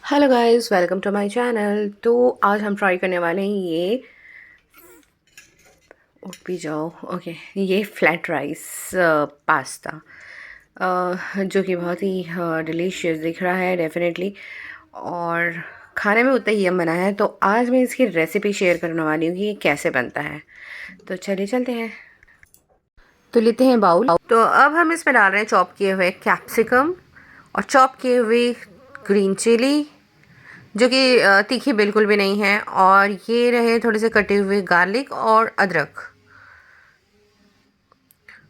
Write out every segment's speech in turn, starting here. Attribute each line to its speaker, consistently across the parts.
Speaker 1: Hello guys, welcome to my channel. तो आज हम ट्राई करने वाले हैं ये उठ भी जाओ ओके ये फ्लैट राइस पास्ता, जो कि बहुत ही डिलीशियस दिख रहा है डेफिनेटली, और खाने में उतना ही यम बना है। तो आज मैं इसकी रेसिपी शेयर करने वाली हूँ कि ये कैसे बनता है। तो चलिए चलते हैं। तो लेते हैं बाउल। तो अब हम इसमें डाल रहे हैं चॉप किए हुए कैप्सिकम और चॉप किए हुए ग्रीन चिली, जो कि तीखी बिल्कुल भी नहीं है, और ये रहे थोड़े से कटे हुए गार्लिक और अदरक।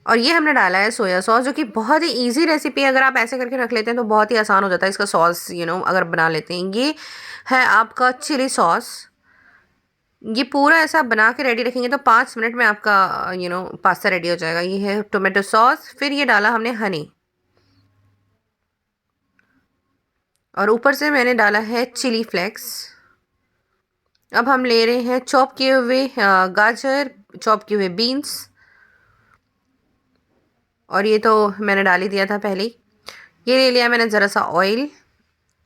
Speaker 1: और ये हमने डाला है सोया सॉस, जो कि बहुत ही इजी रेसिपी है। अगर आप ऐसे करके रख लेते हैं तो बहुत ही आसान हो जाता है इसका सॉस, अगर बना लेते हैं। ये है आपका चिली सॉस। ये पूरा ऐसा बना के रेडी रखेंगे तो 5 मिनट में आपका पास्ता रेडी हो जाएगा। ये है टोमेटो सॉस, फिर ये डाला हमने हनी, और ऊपर से मैंने डाला है चिली फ्लेक्स। अब हम ले रहे हैं चॉप किए हुए गाजर, चॉप किए हुए बीन्स, और ये तो मैंने डाल ही दिया था पहले ही। ये ले लिया मैंने ज़रा सा ऑयल,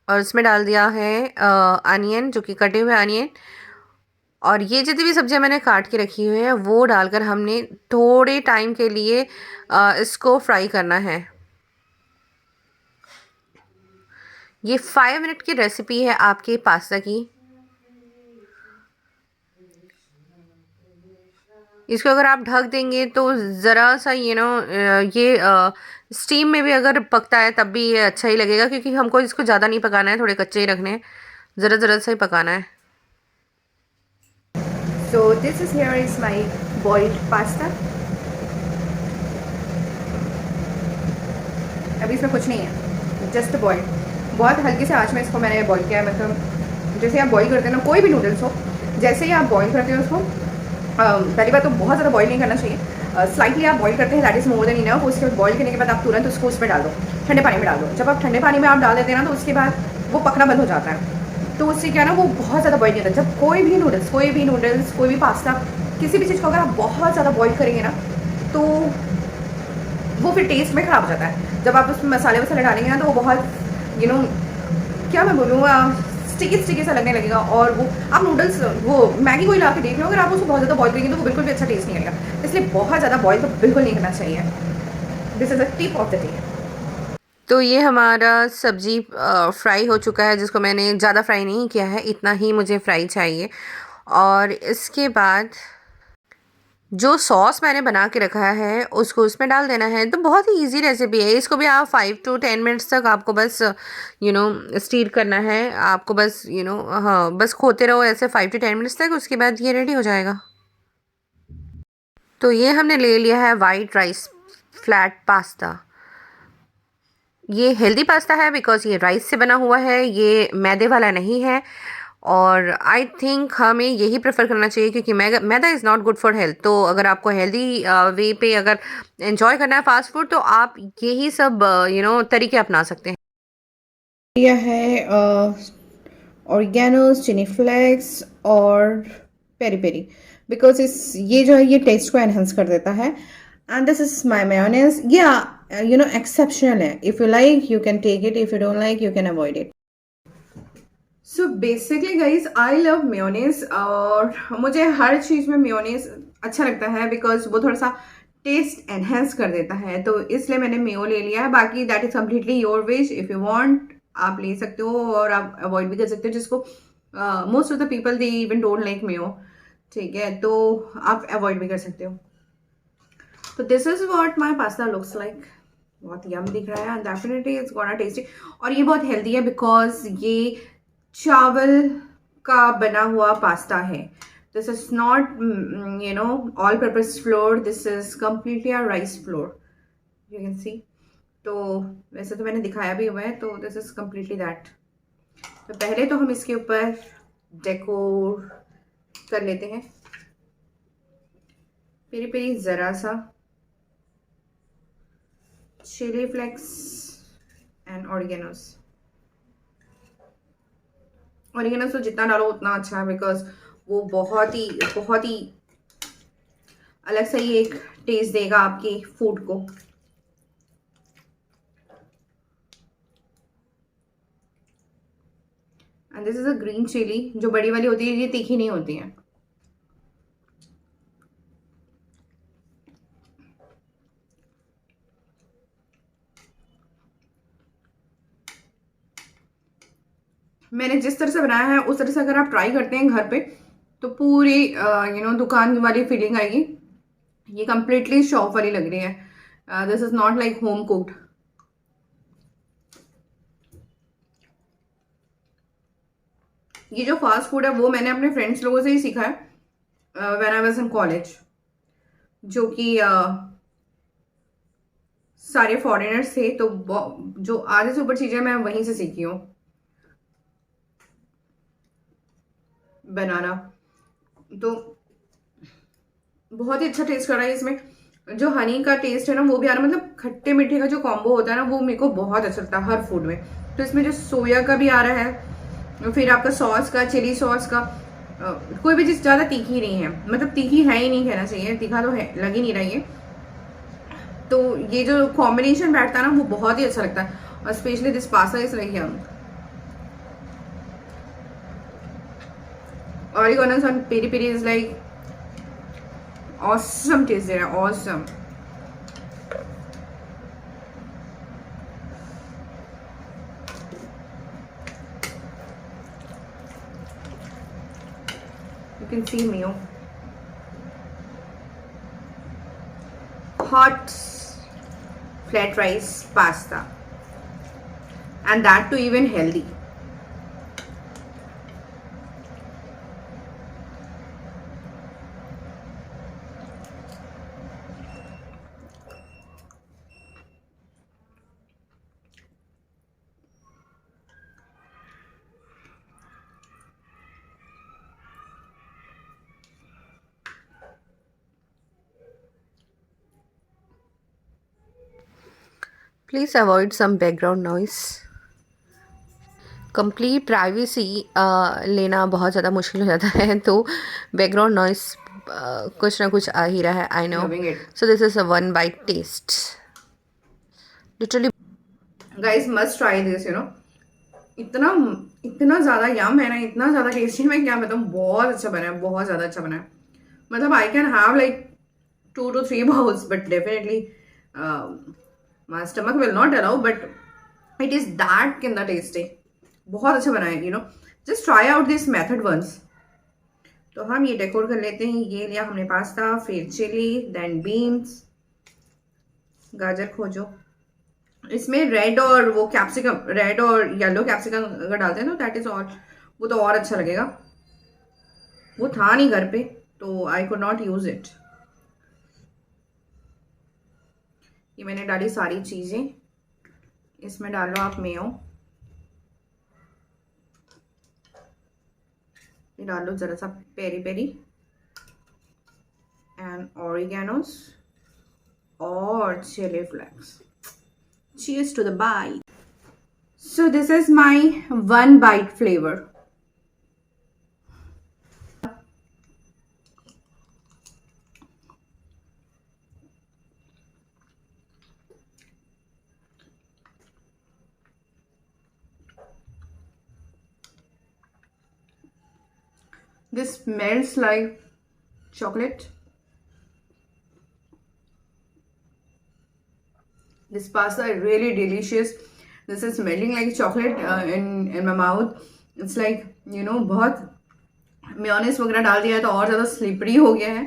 Speaker 1: और इसमें डाल दिया है अनियन, जो कि कटे हुए अनियन। और ये जितनी भी सब्जियां मैंने काट के रखी हुई है वो डालकर हमने थोड़े टाइम के लिए इसको फ्राई करना है। ये 5 मिनट की रेसिपी है आपके पास्ता की। इसको अगर आप ढक देंगे तो ज़रा सा ये स्टीम में भी अगर पकता है तब भी ये अच्छा ही लगेगा, क्योंकि हमको इसको ज़्यादा नहीं पकाना है, थोड़े कच्चे ही रखने हैं, ज़रा ज़रा सा ही पकाना है।
Speaker 2: So this is here is my boiled pasta. अभी इसमें कुछ नहीं है, जस्ट बॉइल्ड। बहुत हल्के से आँच में इसको मैंने बॉईल किया है। मतलब जैसे आप बॉईल करते हैं ना कोई भी नूडल्स हो, जैसे ही आप बॉईल करते हो उसको, पहली बात तो बहुत ज़्यादा बॉईल नहीं करना चाहिए। स्लाइटली आप बॉईल करते हैं, that is more than enough. उसके बाद बॉईल करने के बाद आप तुरंत उसको उसमें डाल दो, ठंडे पानी में डाल दो। जब आप ठंडे पानी में आप डाल देते हैं ना तो उसके बाद वो पकना बंद हो जाता है। तो उससे क्या ना, वो बहुत ज़्यादा बॉईल नहीं होता। जब कोई भी पास्ता, किसी भी चीज़ को अगर आप बहुत ज़्यादा बॉईल करेंगे ना तो वो फिर टेस्ट में ख़राब हो जाता है। जब आप उसमें मसाले वसाले डालेंगे ना तो वो बहुत क्या मैं बोलूँ, स्टिकी स्टिकी सा लगने लगेगा। और वो आप नूडल्स, वो मैगी को ही ला के देख लो, अगर आप उसको बहुत ज़्यादा बॉईल करेंगे तो वो बिल्कुल भी अच्छा टेस्ट नहीं आएगा। इसलिए बहुत ज़्यादा बॉईल तो बिल्कुल नहीं करना चाहिए। This is a tip of the day.
Speaker 1: तो ये हमारा सब्जी फ्राई हो चुका है, जिसको मैंने ज़्यादा फ्राई नहीं किया है, इतना ही मुझे फ्राई चाहिए। और इसके बाद जो सॉस मैंने बना के रखा है उसको उसमें डाल देना है। तो बहुत ही इजी रेसिपी है। इसको भी आप 5 to 10 मिनट्स तक आपको बस स्टीर करना है। आपको बस हाँ, बस खोते रहो ऐसे 5 to 10 मिनट्स तक, उसके बाद ये रेडी हो जाएगा। तो ये हमने ले लिया है वाइट राइस फ्लैट पास्ता। ये हेल्दी पास्ता है बिकॉज ये राइस से बना हुआ है, ये मैदे वाला नहीं है। और आई थिंक हमें यही प्रेफर करना चाहिए, क्योंकि maida is not good for health. तो अगर आपको हेल्दी वे पे अगर एंजॉय करना है फास्ट फूड, तो आप यही सब तरीके अपना सकते हैं।
Speaker 2: लिया है ऑर्गेनोस, चिली फ्लेक्स और पेरी पेरी, बिकॉज इस ये जो है ये टेस्ट को एनहेंस कर देता है। And this is my mayonnaise. या एक्सेप्शनल है। If you like you can take it, if you don't like you can avoid it. So basically guys I love mayonnaise, और मुझे हर चीज़ में मेयोनेज अच्छा लगता है बिकॉज वो थोड़ा सा टेस्ट एनहेंस कर देता है। तो इसलिए मैंने मेयो ले लिया है। बाकी that is completely your wish, if you want आप ले सकते हो, और आप अवॉइड भी कर सकते हो। जिसको most of the people they even don't like Mayo, ठीक है, तो आप अवॉइड भी कर सकते हो। तो this is what my pasta looks like. बहुत यम दिख रहा है, and definitely it's gonna tasty. और ये बहुत हेल्दी है बिकॉज ये चावल का बना हुआ पास्ता है। This is not all purpose floor, this is completely a rice flour, you can see. तो वैसे तो मैंने दिखाया भी हुआ है, तो दिस इज कम्प्लीटली दैट। तो पहले तो हम इसके ऊपर डेकोर कर लेते हैं। पेरी पेरी ज़रा सा चिली फ्लेक्स एंड ऑरिगेनोस। ऑरिगेनोस तो जितना डालो उतना अच्छा है, बिकॉज वो बहुत ही अलग सा ही एक टेस्ट देगा आपके फूड को। And this is a green chilli, जो बड़ी वाली होती है, ये तीखी नहीं होती है। मैंने जिस तरह से बनाया है उस तरह से अगर आप ट्राई करते हैं घर पे, तो पूरी दुकान वाली फीलिंग आएगी। ये कम्प्लीटली शॉप वाली लग रही है। This is not like home cooked. ये जो फास्ट फूड है वो मैंने अपने फ्रेंड्स लोगों से ही सीखा है when I was in college, जो कि सारे फॉरेनर्स थे, तो जो आधे से ऊपर चीज़ें मैं वहीं से सीखी हूँ बनाना। तो बहुत ही अच्छा टेस्ट कर रहा है इसमें। जो हनी का टेस्ट है ना वो भी आ रहा है, मतलब खट्टे मीठे का जो कॉम्बो होता है ना वो मेरे को बहुत अच्छा लगता है हर फूड में। तो इसमें जो सोया का भी आ रहा है, फिर आपका सॉस का, चिली सॉस का, कोई भी चीज़ ज़्यादा तीखी नहीं है, मतलब तीखी है ही नहीं कहना चाहिए, तीखा तो है, लग ही नहीं रही है। तो ये जो कॉम्बिनेशन बैठता है ना वो बहुत ही अच्छा लगता है, और specially this pasta is like yum. Oreganos on peri peri is like awesome taste there, awesome. You can see Mio. Hot flat rice pasta, and that too even healthy.
Speaker 1: Please avoid some background noise. Complete privacy लेना बहुत ज़्यादा मुश्किल हो जाता है, तो background noise कुछ ना कुछ आ ही रहा है, I know.
Speaker 2: Loving it.
Speaker 1: So this is a one bite taste, literally.
Speaker 2: Guys must try this, इतना इतना ज़्यादा यम है ना, इतना ज़्यादा टेस्टी, मैं क्या बताऊँ, बहुत अच्छा बना है, बहुत ज़्यादा अच्छा बना है। मतलब I can have like 2 to 3 bowls, but definitely my stomach will not allow, but it is that kinda tasty. बहुत अच्छा बना है, just try out this method once. तो हम ये डेकोर कर लेते हैं। ये लिया हमने पास्ता, फिर चिली, देन बीन्स, गाजर खोजो। इसमें रेड और वो कैप्सिकम, रेड और येलो कैप्सिकम अगर डालते हैं तो दैट इज ऑल, वो तो और अच्छा लगेगा। वो था नहीं घर पे तो I could not use it. ये मैंने डाली सारी चीजें। इसमें डालो आप मेयो, ये डालो जरा सा पेरी पेरी एंड ऑरिगेनोस और chilli flakes. Cheers to the bite. So this is my one bite flavor. This smells like chocolate. This pasta is really delicious. This is smelling like chocolate in my mouth. It's like बहुत mayonnaise वगैरह डाल दिया है तो और ज़्यादा slippery हो गया है।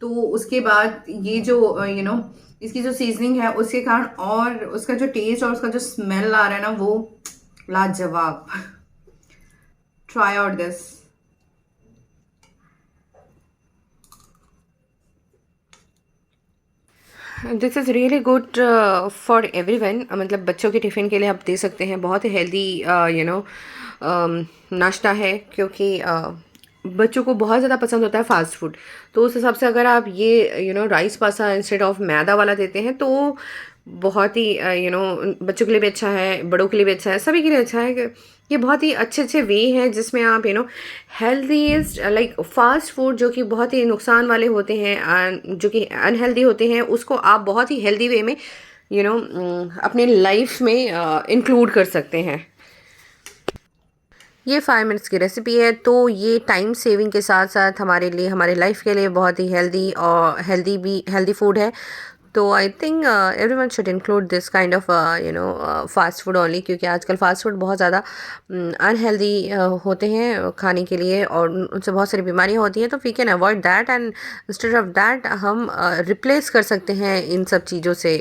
Speaker 2: तो उसके बाद ये जो इसकी जो सीजनिंग है उसके कारण और उसका जो टेस्ट और उसका जो स्मेल आ रहा है ना वो लाजवाब। Try out this.
Speaker 1: This is really good for everyone, मतलब बच्चों के टिफ़िन के लिए आप दे सकते हैं। बहुत ही हेल्दी नाश्ता है, क्योंकि बच्चों को बहुत ज़्यादा पसंद होता है फास्ट फूड। तो उस हिसाब से अगर आप ये राइस पास्ता इंस्टेड ऑफ मैदा वाला देते हैं तो बहुत ही बच्चों के लिए भी अच्छा है, बड़ों के लिए भी अच्छा है, सभी के लिए अच्छा है। ये बहुत ही अच्छे अच्छे वे हैं जिसमें आप हेल्दीस्ट लाइक फास्ट फूड जो कि बहुत ही नुकसान वाले होते हैं, जो कि अनहेल्दी होते हैं, उसको आप बहुत ही हेल्दी वे में अपने लाइफ में इंक्लूड कर सकते हैं। ये 5 मिनट्स की रेसिपी है, तो ये टाइम सेविंग के साथ साथ हमारे लिए, हमारे लाइफ के लिए बहुत ही हेल्दी और हेल्दी फूड है। तो I think everyone should include this kind of fast food only, क्योंकि आजकल फास्ट फूड बहुत ज़्यादा अनहेल्दी होते हैं खाने के लिए, और उनसे बहुत सारी बीमारियां होती हैं। तो we can avoid that, and instead of that हम रिप्लेस कर सकते हैं इन सब चीज़ों से,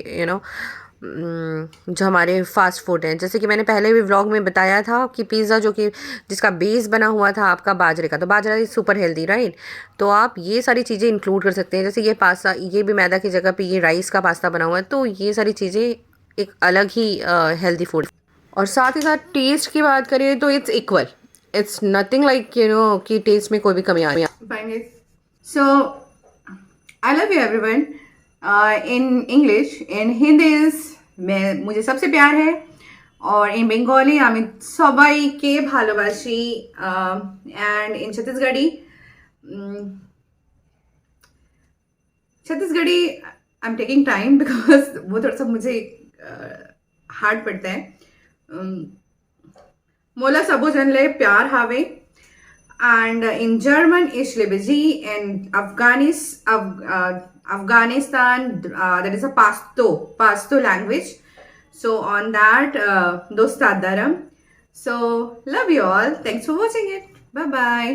Speaker 1: जो हमारे फास्ट फूड हैं। जैसे कि मैंने पहले भी व्लॉग में बताया था कि पिज़्ज़ा जो कि जिसका बेस बना हुआ था आपका बाजरे का, तो बाजरा इज सुपर हेल्दी, राइट। तो आप ये सारी चीज़ें इंक्लूड कर सकते हैं। जैसे ये पास्ता, ये भी मैदा की जगह पे ये राइस का पास्ता बना हुआ है, तो ये सारी चीज़ें एक अलग ही हेल्दी फूड। और साथ ही साथ टेस्ट की बात करें तो it's equal, it's nothing like कि टेस्ट में कोई भी कमी आ रही है।
Speaker 2: So I love you everyone. In English, in Hindi is मैं मुझे सबसे प्यार है, और in Bengali আমি সবাইকে ভালোবাসি, and in Chhattisgarhi I am taking time because वो थोड़ा सा मुझे हार्ड पड़ता है. मोला सबो जनले प्यार हावे. And in German, ich liebe sie. In Afghanistan, that is a Pashto language. So on that, dostadaram. So love you all. Thanks for watching it. Bye bye.